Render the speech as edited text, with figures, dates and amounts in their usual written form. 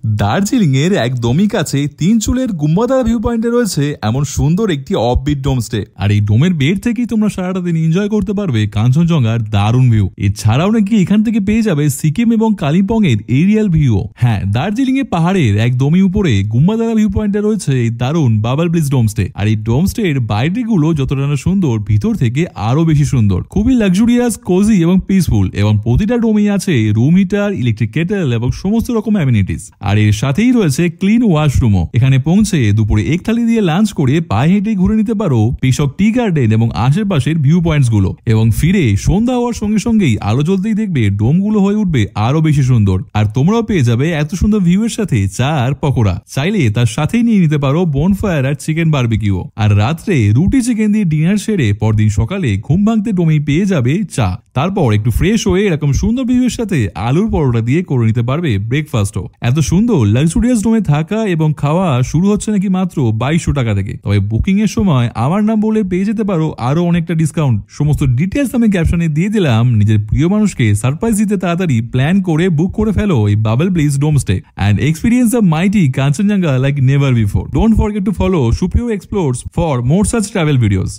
দার্জিলিং এর একদমই কাছে তিন চুলের গুম্বাদার ভিউ পয়েন্টে রয়েছে এমন সুন্দর একটি অফবিট ডোমস্টে। আর এই ডোমের বেড থেকেই তোমরা সারাটা দিন এনজয় করতে পারবে কাঞ্চনজঙ্ঘার দারুণ ভিউ। এছাড়াও নাকি এখান থেকে পেয়ে যাবে সিকিম এবং কালিম্পং এর এরিয়াল ভিউ। হ্যাঁ, দার্জিলিং এর পাহাড়ের একদমই উপরে গুম্বাদারা ভিউ পয়েন্টে রয়েছে এই দারুণ বাবল ব্লিজ ডোমস্টে। আর এই ডোমস্টে এর বাইরে গুলো যতটা না সুন্দর, ভিতর থেকে আরো বেশি সুন্দর, খুবই লাক্সুরিয়াস, কোজি এবং পিসফুল। এবং প্রতিটা ডোমেই আছে রুম হিটার, ইলেকট্রিক কেটেল এবং সমস্ত রকম অ্যামিনিটিস। আর এর সাথেই রয়েছে ক্লিন ওয়াশরুমও। এখানে পৌঁছে দুপুরে এক থালি দিয়ে লাঞ্চ করে পায়ে হেঁটে ঘুরে নিতে পারো পিসক টি গার্ডেন এবং আশেপাশের ভিউ পয়েন্টস গুলো। এবং ফিরে সন্ধ্যা হওয়ার সঙ্গে সঙ্গেই আলো জ্বলতেই দেখবে ডোম গুলো হয়ে উঠবে আরো বেশি সুন্দর। আর তোমরাও পেয়ে যাবে এত সুন্দর ভিউ এর সাথে চা আর পকোড়া। চাইলে তার সাথেই নিয়ে নিতে পারো বনফায়ার আর চিকেন বারবিকিউ। আর রাত্রে রুটি চিকেন দিয়ে ডিনার সেরে পরদিন সকালে ঘুম ভাঙতে ডোমেই পেয়ে যাবে চা। তারপর একটু ফ্রেশ হয়ে এরকম সুন্দর ভিউ এর সাথে আলুর পরোটা দিয়ে করে নিতে পারবে ব্রেকফাস্টও। এত সুন্দর লাক্সুরিয়াস ডোমে থাকা এবং খাওয়া শুরু হচ্ছে নাকি মাত্র 2200 টাকা থেকে। তবে বুকিং এর সময় আমার নাম বলে পেয়ে যেতে পারো আরো অনেকটা ডিসকাউন্ট। সমস্ত ডিটেলস আমি ক্যাপশনে দিয়ে দিলাম। নিজের প্রিয় মানুষকে সারপ্রাইজ দিতে তাড়াতাড়ি প্ল্যান করে বুক করে ফেলো এই bubble ব্লিজ ডোমস্টে and experience the mighty Kanchenjunga like never before. Don't forget to follow Supriyo Explores for more such travel videos.